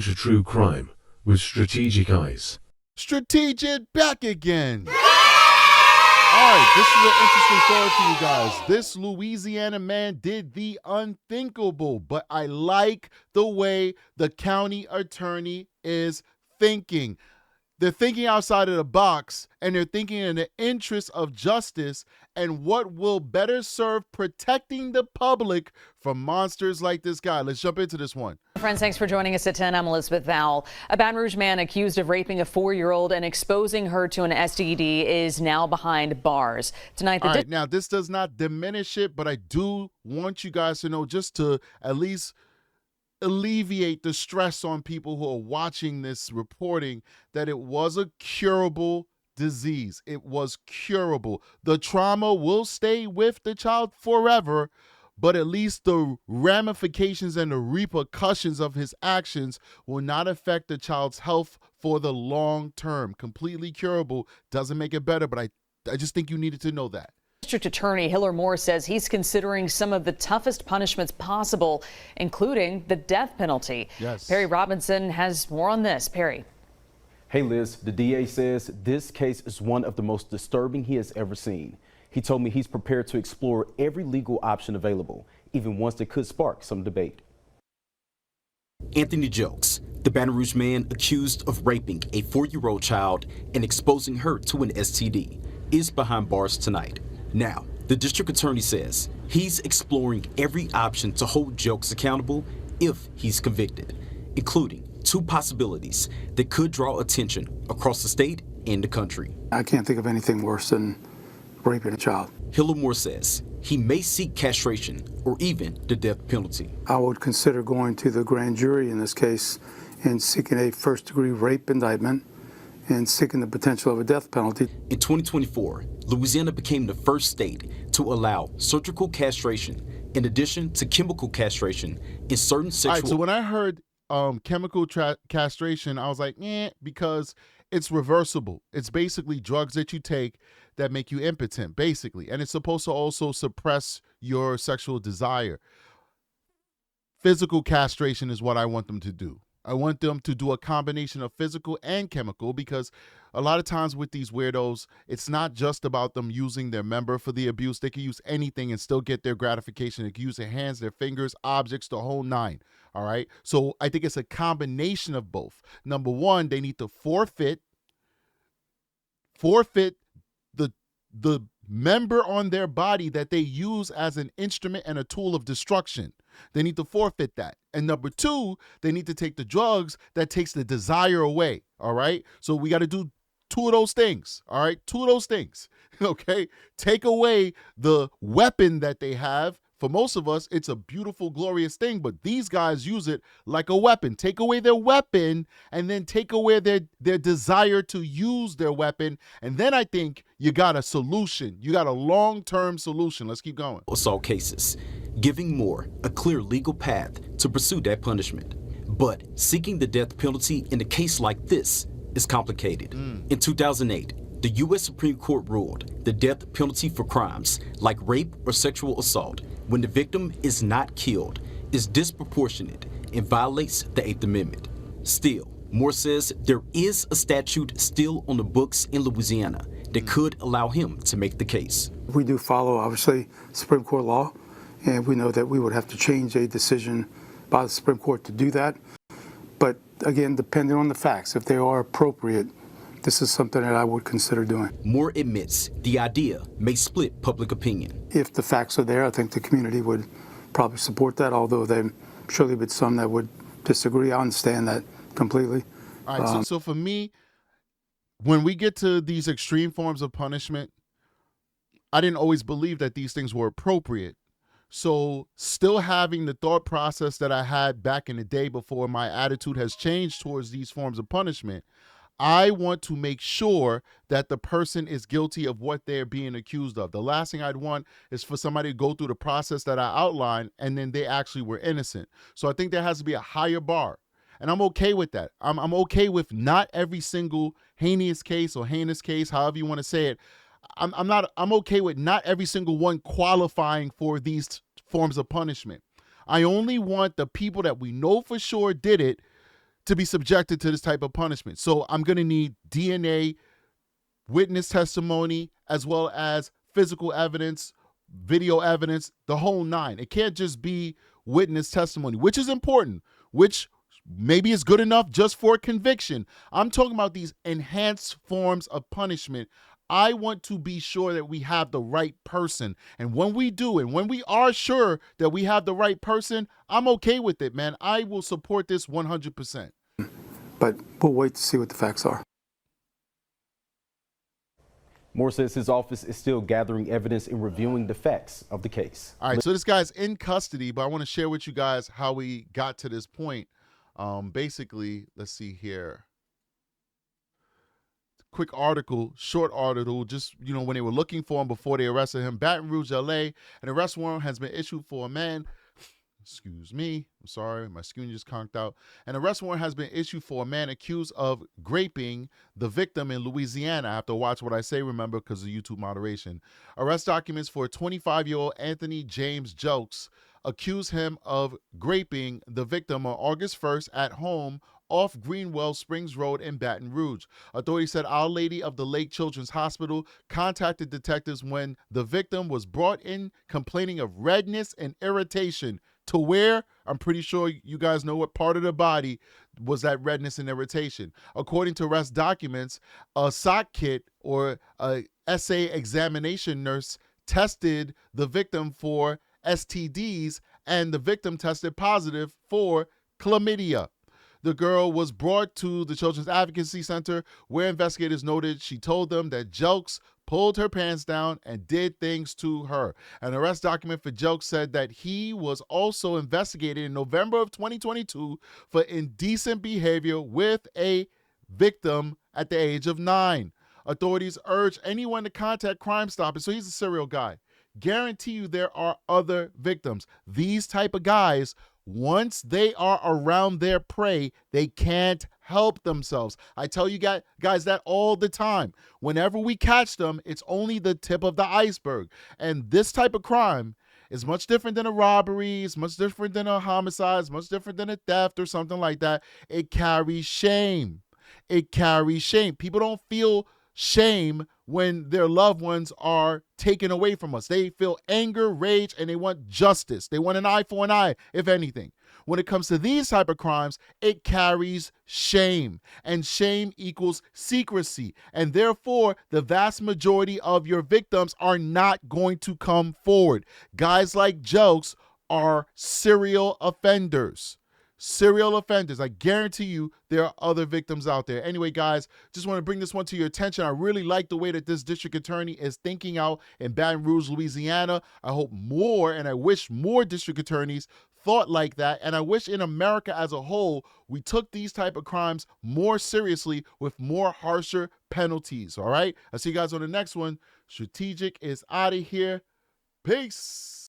Welcome to True Crime with Strategic Eyes. Strategic back again. All right, this is an interesting story for you guys. This Louisiana man did the unthinkable, but I like the way the county attorney is thinking. They're thinking outside of the box, and they're thinking in the interest of justice and what will better serve protecting the public from monsters like this guy. Let's jump into this one. Friends, thanks for joining us at 10. I'm Elizabeth Vowell. A Baton Rouge man accused of raping a 4-year-old and exposing her to an STD is now behind bars. Tonight, All right, now this does not diminish it, but I do want you guys to know, just to at least alleviate the stress on people who are watching this reporting, that it was a curable disease. It was curable. The trauma will stay with the child forever, but at least the ramifications and the repercussions of his actions will not affect the child's health for the long term. Completely curable doesn't make it better, but I just think you needed to know that. District Attorney Hiller Moore says he's considering some of the toughest punishments possible, including the death penalty. Yes. Perry Robinson has more on this. Perry. Hey Liz, the DA says this case is one of the most disturbing he has ever seen. He told me he's prepared to explore every legal option available, even ones that could spark some debate. Anthony Jokes, the Baton Rouge man accused of raping a 4-year-old child and exposing her to an STD, is behind bars tonight. Now, the district attorney says he's exploring every option to hold Jokes accountable if he's convicted, including 2 possibilities that could draw attention across the state and the country. I can't think of anything worse than raping a child. Hiller Moore says he may seek castration or even the death penalty. I would consider going to the grand jury in this case and seeking a first-degree rape indictment and seeking the potential of a death penalty. In 2024, Louisiana became the first state to allow surgical castration in addition to chemical castration in certain sexual... All right, so when I heard chemical castration, I was like, because it's reversible. It's basically drugs that you take that make you impotent, basically. And it's supposed to also suppress your sexual desire. Physical castration is what I want them to do. I want them to do a combination of physical and chemical, because a lot of times with these weirdos, it's not just about them using their member for the abuse. They can use anything and still get their gratification. They can use their hands, their fingers, objects, the whole nine. All right. So I think it's a combination of both. Number one, they need to forfeit the member on their body that they use as an instrument and a tool of destruction. They need to forfeit that. And number two, they need to take the drugs that takes the desire away. All right. So we got to do 2 of those things. All right. 2 of those things. Okay. Take away the weapon that they have. For most of us, it's a beautiful, glorious thing, but these guys use it like a weapon. Take away their weapon and then take away their desire to use their weapon. And then I think you got a solution. You got a long-term solution. Let's keep going. Assault cases, giving Moore a clear legal path to pursue that punishment. But seeking the death penalty in a case like this is complicated. In 2008, the U.S. Supreme Court ruled the death penalty for crimes like rape or sexual assault, when the victim is not killed, is disproportionate and violates the 8th Amendment. Still, Moore says there is a statute still on the books in Louisiana that could allow him to make the case. We do follow, obviously, Supreme Court law, and we know that we would have to change a decision by the Supreme Court to do that. But again, depending on the facts, if they are appropriate, this is something that I would consider doing. Moore admits the idea may split public opinion. If the facts are there, I think the community would probably support that, although there surely be some that would disagree. I understand that completely. All right, so for me, when we get to these extreme forms of punishment, I didn't always believe that these things were appropriate. So still having the thought process that I had back in the day before my attitude has changed towards these forms of punishment, I want to make sure that the person is guilty of what they're being accused of. The last thing I'd want is for somebody to go through the process that I outlined and then they actually were innocent. So I think there has to be a higher bar. And I'm okay with that. I'm okay with not every single heinous case or heinous case, however you want to say it. I'm okay with not every single one qualifying for these forms of punishment. I only want the people that we know for sure did it to be subjected to this type of punishment. So I'm going to need DNA, witness testimony, as well as physical evidence, video evidence, the whole nine. It can't just be witness testimony, which is important, which maybe is good enough just for conviction. I'm talking about these enhanced forms of punishment. I want to be sure that we have the right person. And when we do, and when we are sure that we have the right person, I'm okay with it, man. I will support this 100%. But we'll wait to see what the facts are. Moore says his office is still gathering evidence and reviewing the facts of the case. All right, so this guy's in custody, but I want to share with you guys how we got to this point. Basically, let's see here. Quick article, short article, just, when they were looking for him before they arrested him. Baton Rouge, LA, an arrest warrant has been issued for a man. Excuse me. I'm sorry. My skin just conked out. An arrest warrant has been issued for a man accused of raping the victim in Louisiana. I have to watch what I say, remember, because of YouTube moderation. Arrest documents for 25-year-old Anthony James Jokes accuse him of raping the victim on August 1st at home off Greenwell Springs Road in Baton Rouge. Authorities said Our Lady of the Lake Children's Hospital contacted detectives when the victim was brought in complaining of redness and irritation. To where? I'm pretty sure you guys know what part of the body was that redness and irritation. According to arrest documents, a SOC kit or a SA examination nurse tested the victim for STDs, and the victim tested positive for chlamydia. The girl was brought to the Children's Advocacy Center, where investigators noted she told them that Jokes pulled her pants down and did things to her. An arrest document for Jokes said that he was also investigated in November of 2022 for indecent behavior with a victim at the age of 9. Authorities urge anyone to contact Crime Stoppers. So he's a serial guy. Guarantee you there are other victims. These type of guys, once they are around their prey, they can't help themselves. I tell you guys that all the time. Whenever we catch them, it's only the tip of the iceberg. And this type of crime is much different than a robbery. It's much different than a homicide. It's much different than a theft or something like that. It carries shame. It carries shame. People don't feel shame when their loved ones are taken away from us. They feel anger, rage, and they want justice. They want an eye for an eye, if anything. When it comes to these type of crimes, it carries shame, and shame equals secrecy. And therefore, the vast majority of your victims are not going to come forward. Guys like Jokes are serial offenders. Serial offenders. I guarantee you there are other victims out there. Anyway, guys, just want to bring this one to your attention. I really like the way that this district attorney is thinking out in Baton Rouge, Louisiana. I hope more, and I wish more district attorneys thought like that. And I wish in America as a whole, we took these type of crimes more seriously with more harsher penalties. All right. I'll see you guys on the next one. Strategic is out of here. Peace.